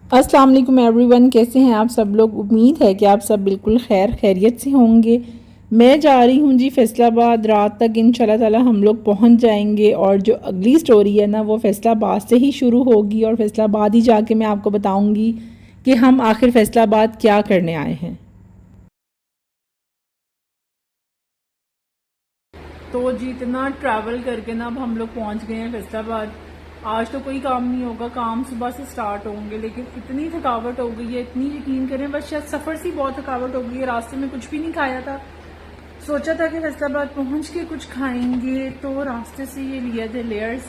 अस्सलाम वालेकुम एवरीवन, कैसे हैं आप सब लोग। उम्मीद है कि आप सब बिल्कुल खैरियत से होंगे। मैं जा रही हूँ जी फैसलाबाद। रात तक इंशाल्लाह ताला हम लोग पहुँच जाएंगे और जो अगली स्टोरी है ना वो फैसलाबाद से ही शुरू होगी और फैसलाबाद ही जाके मैं आपको बताऊँगी कि हम आखिर फैसलाबाद क्या करने आए हैं। तो जी इतना ट्रैवल करके ना अब हम लोग पहुँच गए हैं फैसलाबाद। आज तो कोई काम नहीं होगा, काम सुबह से स्टार्ट होंगे, लेकिन इतनी थकावट हो गई है, इतनी यकीन करें बस शायद सफ़र से बहुत थकावट हो गई है। रास्ते में कुछ भी नहीं खाया था, सोचा था कि फैसलाबाद पहुंच के कुछ खाएंगे, तो रास्ते से ये लिए थे लेयर्स।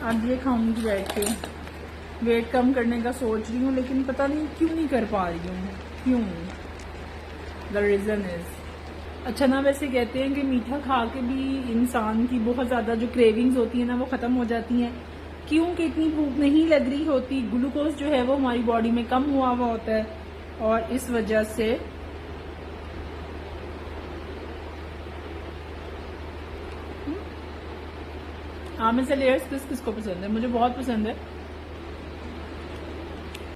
अब ये खाऊंगी बैठ के। वेट कम करने का सोच रही हूँ लेकिन पता नहीं क्यों नहीं कर पा रही हूँ। क्यों? द रीज़न इज़, अच्छा ना वैसे कहते हैं कि मीठा खा के भी इंसान की बहुत ज़्यादा जो क्रेविंग्स होती है ना वो ख़त्म हो जाती हैं। क्योंकि इतनी भूख नहीं लग रही होती, ग्लूकोज जो है वो हमारी बॉडी में कम हुआ हुआ होता है और इस वजह से हाँ में से लेयर्स किसको पसंद है? मुझे बहुत पसंद है।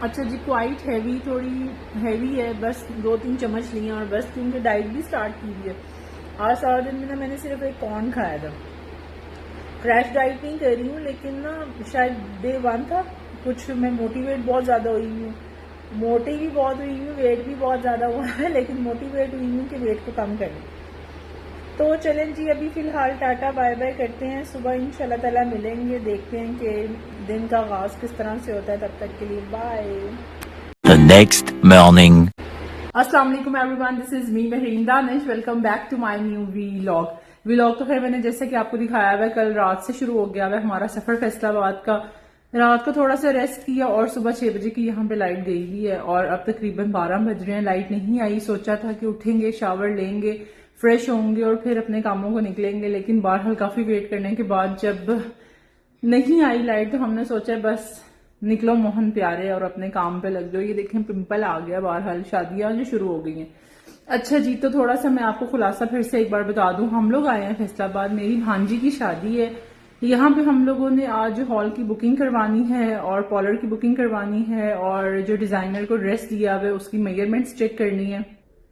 अच्छा जी, क्वाइट हैवी, थोड़ी हैवी है, बस 2-3 चम्मच लिए और बस, क्योंकि डाइट भी स्टार्ट की हुई है। आज सारा दिन में ना मैंने सिर्फ एक कॉर्न खाया था। क्रैश डाइट नहीं कर रही हूँ लेकिन ना शायद डे 1 था, कुछ मैं मोटिवेट बहुत ज़्यादा हुई हूँ, मोटी भी बहुत हुई हूँ, वेट भी बहुत ज़्यादा हुआ है, लेकिन मोटिवेट हुई हूँ कि वेट को कम करें। तो चलें जी, अभी फ़िलहाल टाटा बाय बाय करते हैं। सुबह इंशाल्लाह ताला मिलेंगे, देखते हैं कि दिन का आगाज़ किस तरह से होता है। तब तक के लिए बाय। The next morning. अस्सलाम वालेकुम everyone, this is me Mahreen Danish. Welcome back to my new vlog. तो खैर मैंने जैसे कि आपको दिखाया हुआ है, कल रात से शुरू हो गया हुआ हमारा सफर फैसलाबाद का। रात को थोड़ा सा रेस्ट किया और सुबह 6 बजे की यहाँ पे लाइट गई हुई है और अब तकरीबन 12 बज रहे हैं, लाइट नहीं आई। सोचा था कि उठेंगे, शावर लेंगे, फ्रेश होंगे और फिर अपने कामों को निकलेंगे, लेकिन बहरहाल काफी वेट करने के बाद जब नहीं आई लाइट तो हमने सोचा बस निकलो मोहन प्यारे और अपने काम पे लग जाओ। ये देखें पिंपल आ गया, बहरहाल शादियां जो शुरू हो गई हैं। अच्छा जी, तो थोड़ा सा मैं आपको खुलासा फिर से एक बार बता दूं। हम लोग आए हैं फैसलाबाद, मेरी भांजी की शादी है। यहाँ पे हम लोगों ने आज हॉल की बुकिंग करवानी है और पॉलर की बुकिंग करवानी है और जो डिजाइनर को ड्रेस दिया हुआ है उसकी मेजरमेंट्स चेक करनी है।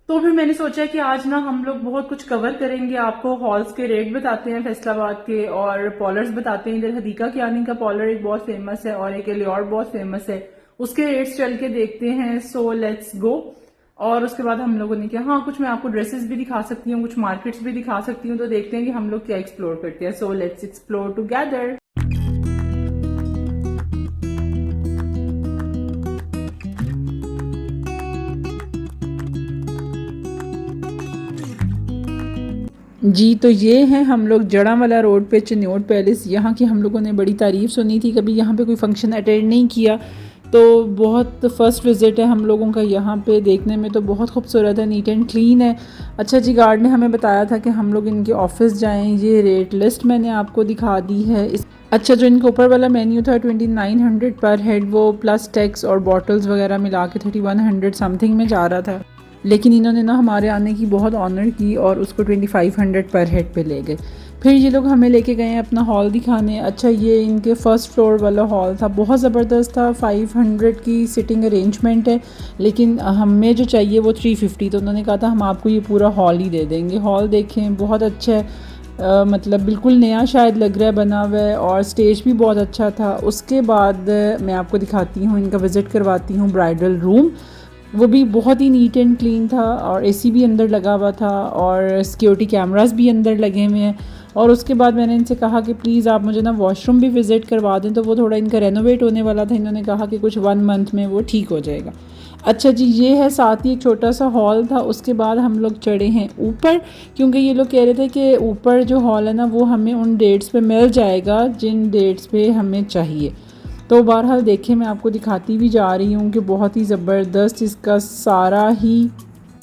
तो फिर मैंने सोचा कि आज ना हम लोग बहुत कुछ कवर करेंगे, आपको हॉल्स के रेट बताते हैं फैसलाबाद के और पॉलर्स बताते हैं। इधर हदीका कियानी का पॉलर एक बहुत फेमस है और एक एलियोर बहुत फेमस है, उसके रेट्स चल के देखते हैं। So let's go. और उसके बाद हम लोगों ने किया, हाँ कुछ मैं आपको ड्रेसेस भी दिखा सकती हूँ, कुछ मार्केट्स भी दिखा सकती हूँ, तो देखते हैं कि हम लोग क्या एक्सप्लोर करते हैं। So let's explore together. जी, तो ये है हम लोग जड़ांवाला रोड पे चिन्नौट पैलेस। यहाँ की हम लोगों ने बड़ी तारीफ़ सुनी थी, कभी यहाँ पे कोई फंक्शन अटेंड नहीं किया, तो बहुत फर्स्ट विज़िट है हम लोगों का यहाँ पे। देखने में तो बहुत खूबसूरत है, नीट एंड क्लीन है। अच्छा जी, गार्ड ने हमें बताया था कि हम लोग इनके ऑफिस जाएं। ये रेट लिस्ट मैंने आपको दिखा दी है। अच्छा, जो इनका ऊपर वाला मेन्यू था 2900 पर हेड, वो प्लस टैक्स और बॉटल्स वगैरह मिला के 3100 समथिंग में जा रहा था, लेकिन इन्होंने ना हमारे आने की बहुत ऑनर की और उसको 2500 पर हेड पे ले गए। फिर ये लोग हमें लेके गए हैं अपना हॉल दिखाने। अच्छा, ये इनके फर्स्ट फ्लोर वाला हॉल था, बहुत ज़बरदस्त था। 500 की सिटिंग अरेंजमेंट है, लेकिन हमें जो चाहिए वो 350, तो उन्होंने कहा था हम आपको ये पूरा हॉल ही दे देंगे। हॉल देखें, बहुत अच्छा है, मतलब बिल्कुल नया शायद लग रहा है बना हुआ है, और स्टेज भी बहुत अच्छा था। उसके बाद मैं आपको दिखाती हूँ, इनका विज़िट करवाती हूँ ब्राइडल रूम। वो भी बहुत ही नीट एंड क्लीन था और एसी भी अंदर लगा हुआ था और सिक्योरिटी कैमरास भी अंदर लगे हुए हैं। और उसके बाद मैंने इनसे कहा कि प्लीज़ आप मुझे ना वॉशरूम भी विज़िट करवा दें, तो वो थोड़ा इनका रेनोवेट होने वाला था। इन्होंने कहा कि कुछ 1 मंथ में वो ठीक हो जाएगा। अच्छा जी, ये है, साथ ही एक छोटा सा हॉल था। उसके बाद हम लोग चढ़े हैं ऊपर, क्योंकि ये लोग कह रहे थे कि ऊपर जो हॉल है ना वो हमें उन डेट्स पे मिल जाएगा जिन डेट्स पे हमें चाहिए। तो बहरहाल देखें, मैं आपको दिखाती भी जा रही हूँ कि बहुत ही ज़बरदस्त इसका सारा ही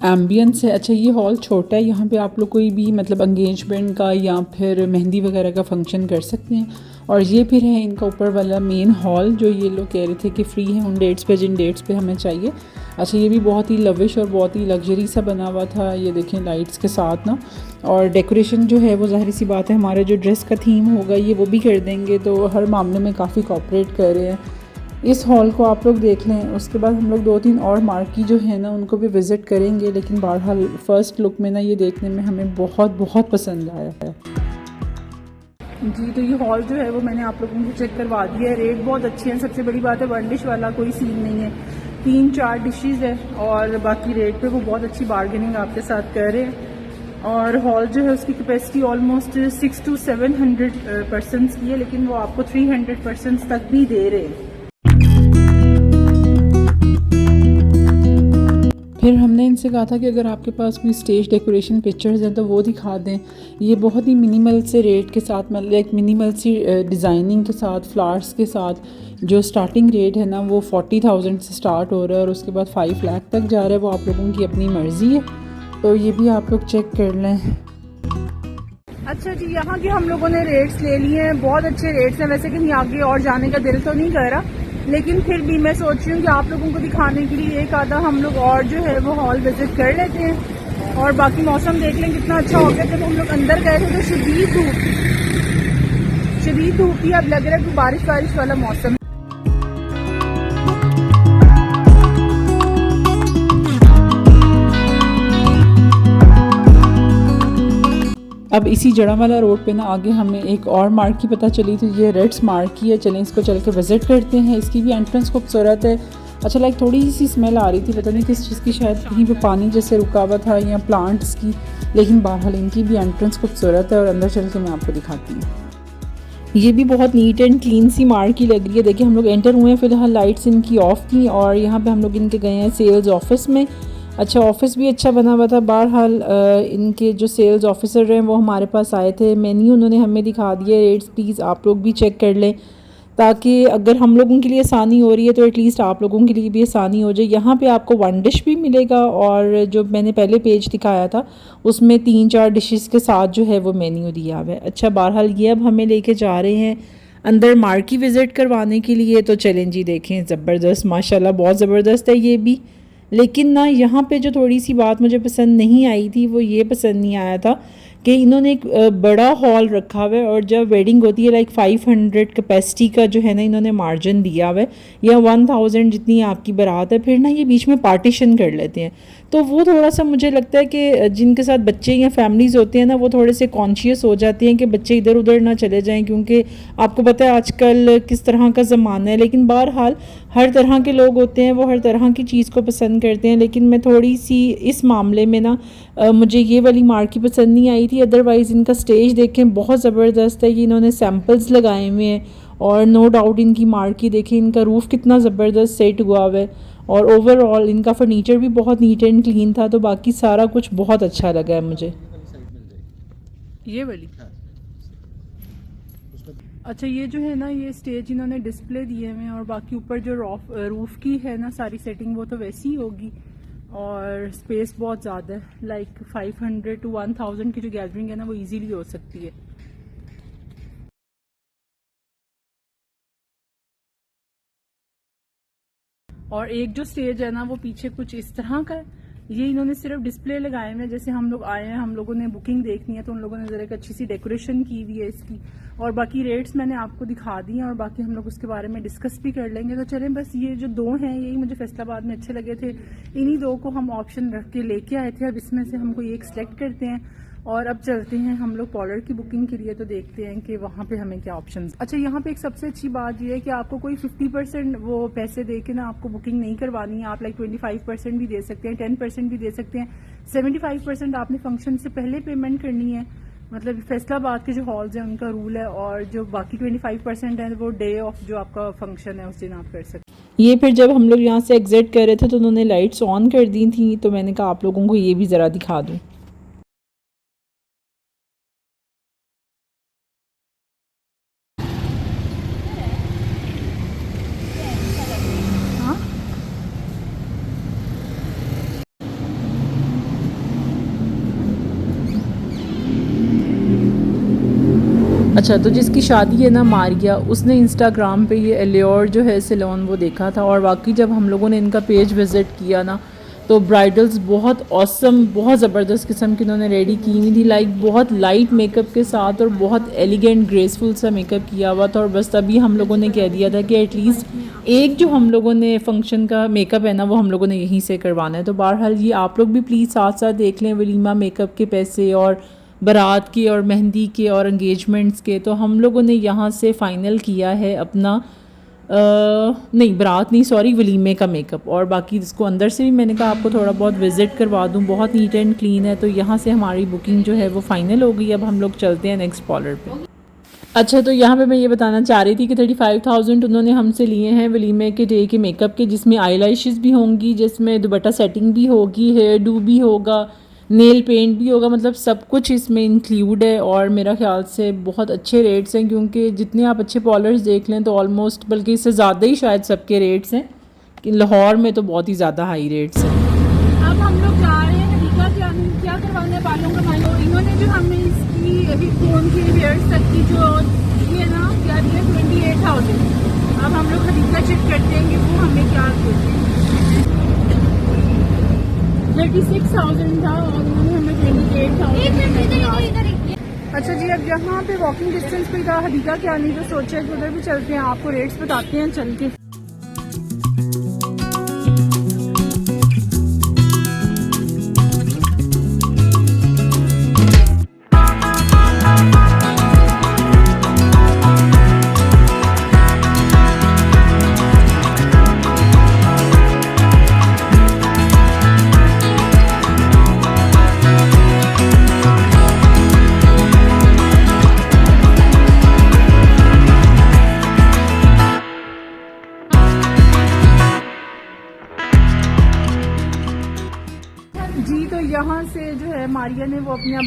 एम्बियंस है। अच्छा, ये हॉल छोटा है, यहाँ पे आप लोग कोई भी मतलब एंगेजमेंट का या फिर मेहंदी वगैरह का फंक्शन कर सकते हैं। और ये फिर है इनका ऊपर वाला मेन हॉल, जो ये लोग कह रहे थे कि फ्री है उन डेट्स पे जिन डेट्स पे हमें चाहिए। अच्छा, ये भी बहुत ही लविश और बहुत ही लग्जरी सा बना हुआ था, ये देखें लाइट्स के साथ ना। और डेकोरेशन जो है वो ज़ाहिर सी बात है, हमारा जो ड्रेस का थीम होगा ये वो भी कर देंगे, तो हर मामले में काफ़ी कोऑपरेट कर रहे हैं। इस हॉल को आप लोग देख लें, उसके बाद हम लोग 2-3 और मार्की जो है ना उनको भी विज़िट करेंगे, लेकिन बहरहाल फ़र्स्ट लुक में ना ये देखने में हमें बहुत बहुत पसंद आया है जी। तो ये हॉल जो है वो मैंने आप लोगों को चेक करवा दिया है, रेट बहुत अच्छे हैं। सबसे बड़ी बात है 1 डिश वाला कोई सीन नहीं है, 3-4 डिशेज़ है और बाकी रेट पे वो बहुत अच्छी बार्गेनिंग आपके साथ कर रहे हैं। और हॉल जो है उसकी कैपेसिटी ऑलमोस्ट 600 to 700 पर्सनस की है, लेकिन वो आपको 300 पर्सनस तक भी दे रहे हैं। फिर हमने इनसे कहा था कि अगर आपके पास कोई स्टेज डेकोरेशन पिक्चर्स हैं तो वो दिखा दें। ये बहुत ही मिनिमल से रेट के साथ, मतलब एक मिनिमल सी डिज़ाइनिंग के साथ, फ्लावर्स के साथ जो स्टार्टिंग रेट है ना वो 40,000 से स्टार्ट हो रहा है और उसके बाद 5 लाख तक जा रहा है। वो आप लोगों की अपनी मर्ज़ी है, तो ये भी आप लोग चेक कर लें। अच्छा जी, यहाँ के हम लोगों ने रेट्स ले लिए हैं, बहुत अच्छे रेट्स हैं। वैसे कहीं आगे और जाने का दिल तो नहीं कर रहा, लेकिन फिर भी मैं सोच रही हूँ कि आप लोगों को दिखाने के लिए एक आधा हम लोग और जो है वो हॉल विजिट कर लेते हैं। और बाकी मौसम देख लें कितना अच्छा हो गया। जब हम लोग अंदर गए थे तो शदीद धूप थी, अब लग रहा है कि बारिश वाला मौसम। अब इसी जड़ावाला रोड पे ना आगे हमें एक और मार्की पता चली थी, ये रेड्स मार्की है। चलें इसको चल के विज़िट करते हैं। इसकी भी एंट्रेंस खूबसूरत है। अच्छा, लाइक थोड़ी सी स्मेल आ रही थी, पता नहीं किस चीज़ की, शायद कहीं पे पानी जैसे रुका हुआ था या प्लांट्स की, लेकिन बहरहाल इनकी भी एंट्रेंस खूबसूरत है और अंदर चल के मैं आपको दिखाती हूँ। ये भी बहुत नीट एंड क्लीन सी मार्की लग रही है। देखिए हम लोग एंटर हुए हैं, फ़िलहाल लाइट्स इनकी ऑफ़ थी और यहाँ पर हम लोग इनके गए हैं सेल्स ऑफिस में। अच्छा, ऑफिस भी अच्छा बना हुआ था। बहरहाल इनके जो सेल्स ऑफिसर हैं वो हमारे पास आए थे, मेन्यू उन्होंने हमें दिखा दिया। रेट्स प्लीज़ आप लोग भी चेक कर लें, ताकि अगर हम लोगों के लिए आसानी हो रही है तो एटलीस्ट आप लोगों के लिए भी आसानी हो जाए। यहाँ पे आपको 1 डिश भी मिलेगा और जो मैंने पहले पेज दिखाया था उसमें 3-4 डिशेस के साथ जो है वो मेन्यू दिया हुआ है। अच्छा, बहरहाल ये अब हमें लेके जा रहे हैं अंदर मार्की विज़िट करवाने के लिए। तो चलें जी, देखें, ज़बरदस्त, माशाल्लाह बहुत ज़बरदस्त है ये भी। लेकिन ना यहाँ पे जो थोड़ी सी बात मुझे पसंद नहीं आई थी वो ये पसंद नहीं आया था कि इन्होंने एक बड़ा हॉल रखा हुआ है और जब वेडिंग होती है लाइक 500 कैपेसिटी का जो है ना इन्होंने मार्जिन दिया हुआ है, या 1000 जितनी आपकी बारात है, फिर ना ये बीच में पार्टीशन कर लेते हैं। तो वो थोड़ा सा मुझे लगता है कि जिनके साथ बच्चे या फैमिलीज़ होते हैं ना वो थोड़े से कॉन्शियस हो जाते हैं कि बच्चे इधर उधर ना चले जाएं, क्योंकि आपको पता है आजकल किस तरह का ज़माना है। लेकिन बहरहाल हर तरह के लोग होते हैं, वो हर तरह की चीज़ को पसंद करते हैं। लेकिन मैं थोड़ी सी इस मामले में ना मुझे ये वाली मार्की पसंद नहीं आई थी। अदरवाइज़ इनका स्टेज देखें बहुत ज़बरदस्त है, कि इन्होंने सैम्पल्स लगाए हुए हैं और नो डाउट इनकी मार्की देखें, इनका रूफ़ कितना ज़बरदस्त सेट हुआ हुआ है और ओवरऑल इनका फर्नीचर भी बहुत नीट एंड क्लीन था। तो बाकी सारा कुछ बहुत अच्छा लगा है मुझे। ये वाली अच्छा, ये जो है ना ये स्टेज इन्होंने डिस्प्ले दिए हुए हैं और बाकी ऊपर जो रूफ़ की है ना सारी सेटिंग वो तो वैसी ही होगी और स्पेस बहुत ज़्यादा है, लाइक 500 to 1000 की जो गैदरिंग है ना वो इजीली हो सकती है। और एक जो स्टेज है ना वो पीछे कुछ इस तरह का है, ये इन्होंने सिर्फ डिस्प्ले लगाए हुए हैं। जैसे हम लोग आए हैं, हम लोगों ने बुकिंग देखनी है तो उन लोगों ने ज़रा एक अच्छी सी डेकोरेशन की हुई है इसकी, और बाकी रेट्स मैंने आपको दिखा दिए और बाकी हम लोग उसके बारे में डिस्कस भी कर लेंगे। तो चलें, बस ये जो 2 हैं यही मुझे फैसलाबाद में अच्छे लगे थे, इन्हीं 2 को हम ऑप्शन रख के लेके आए थे। अब इसमें से हम कोई एक सिलेक्ट करते हैं और अब चलते हैं हम लोग पॉलर की बुकिंग के लिए, तो देखते हैं कि वहाँ पे हमें क्या ऑप्शन। अच्छा, यहाँ पे एक सबसे अच्छी बात ये है कि आपको कोई 50% वो पैसे दे के ना आपको बुकिंग नहीं करवानी है। आप लाइक 25% भी दे सकते हैं, 10% भी दे सकते हैं, 75% आपने फंक्शन से पहले पेमेंट करनी है। मतलब फैसलाबाद के जो हॉल्स हैं उनका रूल है, और जो बाकी 25% है वो डे ऑफ जो आपका फंक्शन है उस दिन आप कर सकते हैं। ये फिर जब हम लोग यहाँ से एग्जिट कर रहे थे तो उन्होंने लाइट्स ऑन कर दी थी, तो मैंने कहा आप लोगों को ये भी ज़रा दिखा दूँ। अच्छा, तो जिसकी शादी है ना मारिया, उसने इंस्टाग्राम पे ये एलियोर जो है सैलून वो देखा था, और बाकी जब हम लोगों ने इनका पेज विज़िट किया ना तो ब्राइडल्स बहुत ऑसम, बहुत ज़बरदस्त किस्म की उन्होंने रेडी की हुई थी, लाइक बहुत लाइट मेकअप के साथ और बहुत एलिगेंट ग्रेसफुल सा मेकअप किया हुआ था। और बस तभी हम लोगों ने कह दिया था कि एटलीस्ट एक जो हम लोगों ने फंक्शन का मेकअप है ना वो हम लोगों ने यहीं से करवाना है। तो बहरहाल ये आप लोग भी प्लीज़ साथ साथ देख लें वलीमा मेकअप के पैसे और बारात के और मेहंदी के और एंगेजमेंट्स के। तो हम लोगों ने यहाँ से फ़ाइनल किया है अपना नहीं बारात नहीं सॉरी वलीमे का मेकअप। और बाकी इसको अंदर से भी मैंने कहा आपको थोड़ा बहुत विज़िट करवा दूँ, बहुत नीट एंड क्लीन है। तो यहाँ से हमारी बुकिंग जो है वो फ़ाइनल हो गई। अब हम लोग चलते हैं नेक्स्ट पार्लर पे। अच्छा, तो यहाँ पे मैं ये बताना चाह रही थी कि 35,000 उन्होंने हमसे लिए हैं वलीमे के डे के मेकअप के, जिसमें आई लैशेज़ भी होंगी, जिसमें दुपट्टा सेटिंग भी होगी, हेयर डू भी होगा, नेल पेंट भी होगा, मतलब सब कुछ इसमें इंक्लूड है। और मेरा ख्याल से बहुत अच्छे रेट्स हैं, क्योंकि जितने आप अच्छे पार्लर्स देख लें तो ऑलमोस्ट बल्कि इससे ज़्यादा ही शायद सबके रेट्स हैं, कि लाहौर में तो बहुत ही ज़्यादा हाई रेट्स हैं। अब हम लोग जा रहे हैं हदीका क्या करवाने बालों का मानो। इन्होंने जो हमें इसकी अभी फोन की हेयर्स तक की जो ये ना क्या दिया 28,000। अब हम लोग हदीका चेक करते हैं कि वो हमें क्या देते हैं। 36,000 था और उन्होंने हमें 28,000। अच्छा जी, अब यहाँ पे वॉकिंग डिस्टेंस पे था हदीका क्या नहीं, तो सोचा कि उधर भी चलते हैं, आपको रेट्स बताते हैं चल के। जी, तो यहाँ से जो है मारिया ने वो अपना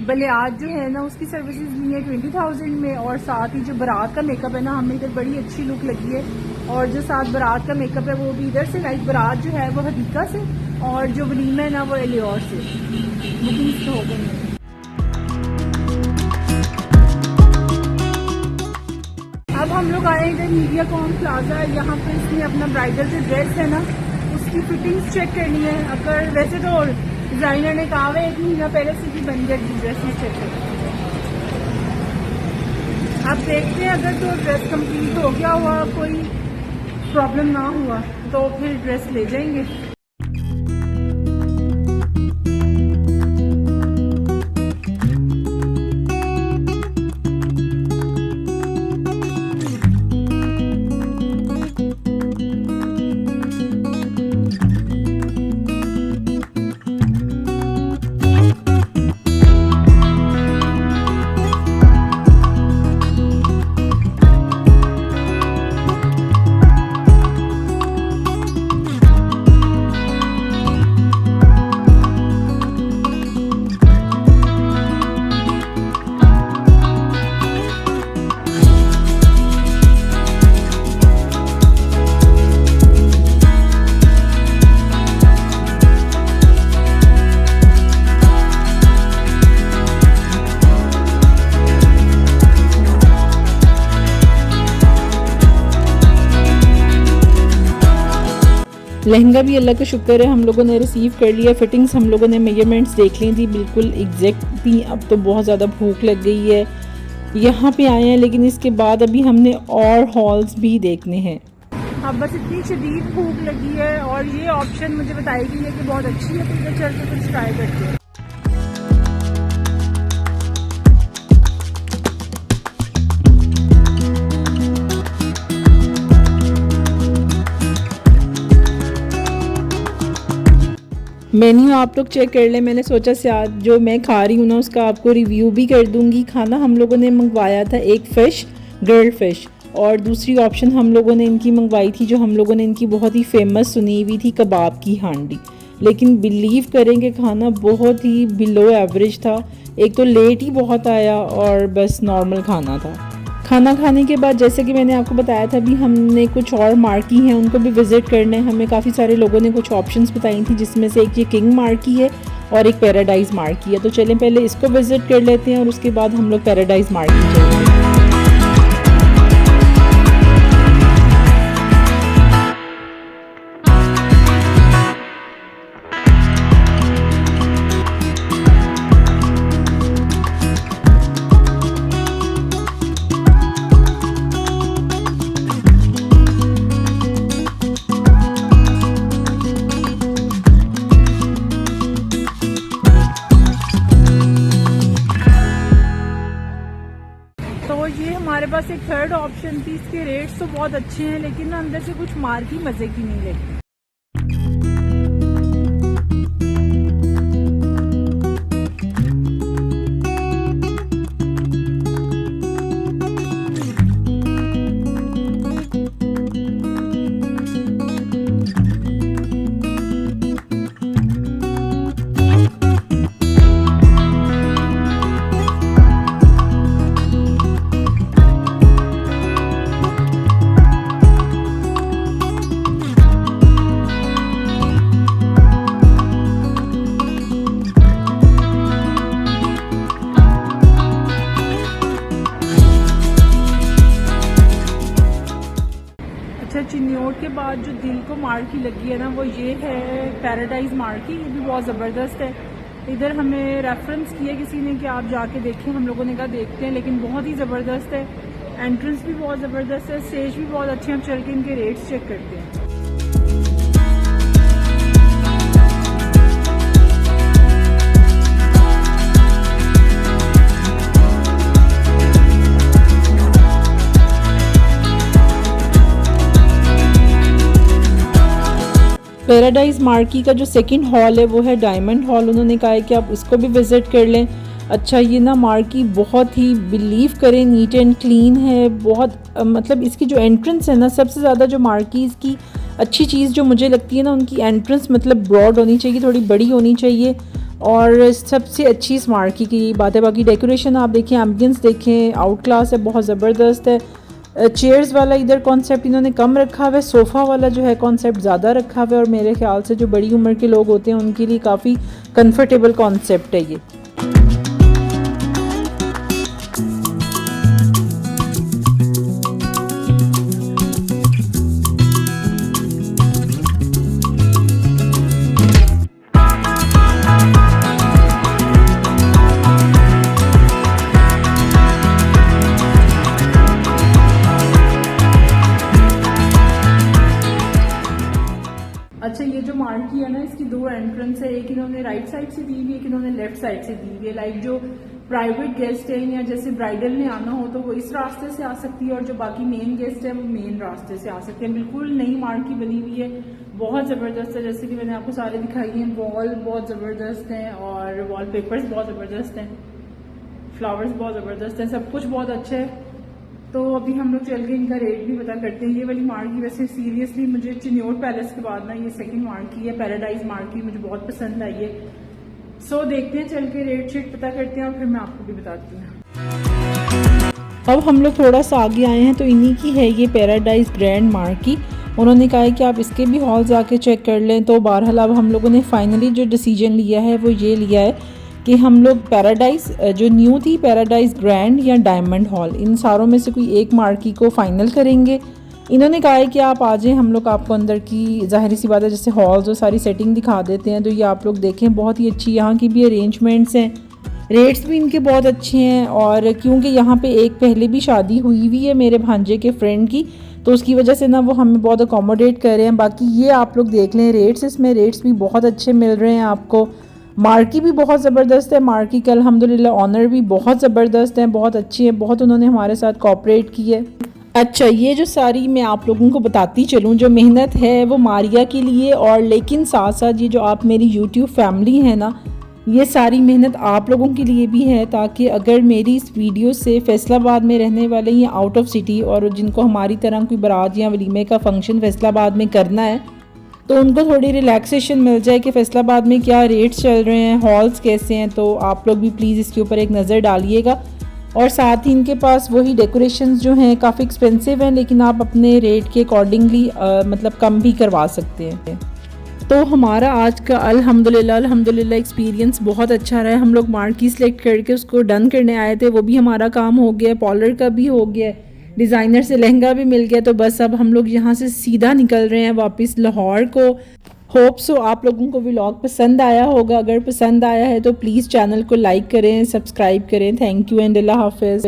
बलियाज जो है ना उसकी सर्विसेज ली है 20,000 में। और साथ ही जो बारात का मेकअप है ना हमें इधर बड़ी अच्छी लुक लगी है। और जो साथ बारात का मेकअप है वो भी इधर से, लाइक बारात जो है वो हदीका से और जो वलीमा है ना वो एलियोर से। बुकिंग्स तो हो गई हैं। अब हम लोग आए इधर मीडिया कॉम प्लाजा। यहाँ पे इसने अपना ब्राइडल जो ड्रेस है ना उसकी फिटिंग्स चेक करनी है। अगर वैसे तो डिज़ाइनर ने कहा है 1 महीना पहले से भी बन जाएगी ड्रेस में चेक करनी। अब देखते हैं अगर तो ड्रेस कंप्लीट हो गया हुआ, कोई प्रॉब्लम ना हुआ तो फिर ड्रेस ले जाएंगे। लहंगा भी अल्लाह का शुक्र है हम लोगों ने रिसीव कर लिया। फिटिंग्स हम लोगों ने मेजरमेंट्स देख ली थी, बिल्कुल एग्जैक्ट थी। अब तो बहुत ज़्यादा भूख लग गई है, यहाँ पे आए हैं, लेकिन इसके बाद अभी हमने और हॉल्स भी देखने हैं। अब बस इतनी शदीद भूख लगी है और ये ऑप्शन मुझे बताई गई है कि बहुत अच्छी है, तो इधर चल के कुछ ट्राई करते हैं। मेन्यू आप लोग चेक कर लें। मैंने सोचा से आज जो मैं खा रही हूँ ना उसका आपको रिव्यू भी कर दूँगी। खाना हम लोगों ने मंगवाया था एक फ़िश, ग्रिल्ड फ़िश, और दूसरी ऑप्शन हम लोगों ने इनकी मंगवाई थी जो हम लोगों ने इनकी बहुत ही फेमस सुनी हुई थी, कबाब की हांडी। लेकिन बिलीव करेंगे खाना बहुत ही बिलो एवरेज था। एक तो लेट ही बहुत आया और बस नॉर्मल खाना था। खाना खाने के बाद जैसे कि मैंने आपको बताया था भी हमने कुछ और मार्की हैं उनको भी विज़िट करने। हमें काफ़ी सारे लोगों ने कुछ ऑप्शंस बताई थी, जिसमें से एक ये किंग मार्की है और एक पैराडाइज़ मार्की है। तो चलें पहले इसको विज़िट कर लेते हैं और उसके बाद हम लोग पैराडाइज़ मार्की चलेंगे। थर्ड ऑप्शन थी। इसके रेट्स तो बहुत अच्छे हैं लेकिन ना अंदर से कुछ मार्क ही मज़े की नहीं लगती। अच्छा, चिन्योट के बाद जो दिल को मार्की लगी है ना वो ये है पैराडाइज मार्की। ये भी बहुत ज़बरदस्त है। इधर हमें रेफरेंस किया किसी ने कि आप जाके देखें, हम लोगों ने कहा देखते हैं, लेकिन बहुत ही ज़बरदस्त है। एंट्रेंस भी बहुत ज़बरदस्त है, स्टेज भी बहुत अच्छे हैं। हम चल के इनके रेट्स चेक करते हैं। पैराडाइज मार्की का जो सेकंड हॉल है वो है डायमंड हॉल। उन्होंने कहा है कि आप उसको भी विज़िट कर लें। अच्छा, ये ना मार्की बहुत ही बिलीव करें नीट एंड क्लीन है। बहुत मतलब इसकी जो एंट्रेंस है ना, सबसे ज़्यादा जो मार्कीज़ की अच्छी चीज़ जो मुझे लगती है ना, उनकी एंट्रेंस मतलब ब्रॉड होनी चाहिए, थोड़ी बड़ी होनी चाहिए। और सबसे अच्छी इस मार्की की बात है। बाकी डेकोरेशन आप देखें, एम्बियंस देखें, आउट क्लास है, बहुत ज़बरदस्त है। चेयर्स वाला इधर कॉन्सेप्ट इन्होंने कम रखा हुआ है, सोफ़ा वाला जो है कॉन्सेप्ट ज़्यादा रखा हुआ है। और मेरे ख्याल से जो बड़ी उम्र के लोग होते हैं उनके लिए काफ़ी कंफर्टेबल कॉन्सेप्ट है ये। अच्छा, ये जो मार्की है ना, इसकी दो एंट्रेंस है। एक इन्होंने राइट साइड से दी हुई है, एक इन्होंने लेफ्ट साइड से दी हुई है। लाइक जो प्राइवेट गेस्ट है या जैसे ब्राइडल ने आना हो तो वो इस रास्ते से आ सकती है, और जो बाकी मेन गेस्ट है वो मेन रास्ते से आ सकते हैं। बिल्कुल नई मार्की बनी हुई है, बहुत ज़बरदस्त है। जैसे कि मैंने आपको सारे दिखाई हैं, वॉल बहुत ज़बरदस्त हैं और वॉल पेपर्स बहुत ज़बरदस्त हैं, फ्लावर्स बहुत ज़बरदस्त हैं, सब कुछ बहुत अच्छा है। तो अभी हम लोग चल के इनका रेट भी पता करते हैं। ये वाली मार्की वैसे सीरियसली मुझे चिन्योट पैलेस के बाद ना ये सेकंड मार्की है, पैराडाइज मार्की, मुझे बहुत पसंद आई है। सो देखते हैं, चल के रेट शीट पता करते हैं और फिर मैं आपको भी बताती हूँ। अब हम लोग थोड़ा सा आगे आए हैं तो इन्हीं की है ये पैराडाइज ग्रैंड मार्की। उन्होंने कहा है कि आप इसके भी हॉल्स आके चेक कर लें। तो बहरहाल अब हम लोगों ने फाइनली जो डिसीजन लिया है वो ये लिया है कि हम लोग पैराडाइज जो न्यू थी, पैराडाइज ग्रैंड या डायमंड हॉल, इन सारों में से कोई एक मार्की को फ़ाइनल करेंगे। इन्होंने कहा है कि आप आ जाएँ, हम लोग आपको अंदर की ज़ाहिर सी बात है जैसे हॉल्स और सारी सेटिंग दिखा देते हैं। तो ये आप लोग देखें, बहुत ही अच्छी यहाँ की भी अरेंजमेंट्स हैं, रेट्स भी इनके बहुत अच्छे हैं। और क्योंकि यहाँ पे एक पहले भी शादी हुई हुई है मेरे भांजे के फ्रेंड की, तो उसकी वजह से ना वो हमें बहुत अकोमोडेट कर रहे हैं। बाकी ये आप लोग देख लें रेट्स, इसमें रेट्स भी बहुत अच्छे मिल रहे हैं आपको। मार्की भी बहुत ज़बरदस्त है, मार्की का अल्हम्दुलिल्लाह ऑनर भी बहुत ज़बरदस्त हैं, बहुत अच्छी है, बहुत उन्होंने हमारे साथ कोऑपरेट की है। अच्छा, ये जो सारी मैं आप लोगों को बताती चलूँ, जो मेहनत है वो मारिया के लिए, और लेकिन साथ साथ ये जो आप मेरी यूट्यूब फैमिली है ना, ये सारी मेहनत आप लोगों के लिए भी है, ताकि अगर मेरी इस वीडियो से फैसलाबाद में रहने वाले या आउट ऑफ सिटी और जिनको हमारी तरह कोई बारात या वलीमे का फंक्शन फैसलाबाद में करना है तो उनको थोड़ी रिलैक्सेशन मिल जाए कि फैसलाबाद में क्या रेट्स चल रहे हैं, हॉल्स कैसे हैं। तो आप लोग भी प्लीज़ इसके ऊपर एक नज़र डालिएगा। और साथ ही इनके पास वही डेकोरेशंस जो हैं काफ़ी एक्सपेंसिव हैं, लेकिन आप अपने रेट के अकॉर्डिंगली मतलब कम भी करवा सकते हैं। तो हमारा आज का अल्हम्दुलिल्लाह एक्सपीरियंस बहुत अच्छा रहा है। हम लोग मार्की सेलेक्ट करके उसको डन करने आए थे, वो भी हमारा काम हो गया, पॉलर का भी हो गया, डिज़ाइनर से लहंगा भी मिल गया। तो बस अब हम लोग यहाँ से सीधा निकल रहे हैं वापस लाहौर को। होप सो आप लोगों को व्लॉग पसंद आया होगा। अगर पसंद आया है तो प्लीज़ चैनल को लाइक करें, सब्सक्राइब करें। थैंक यू एंड अल्लाह हाफ़िज़।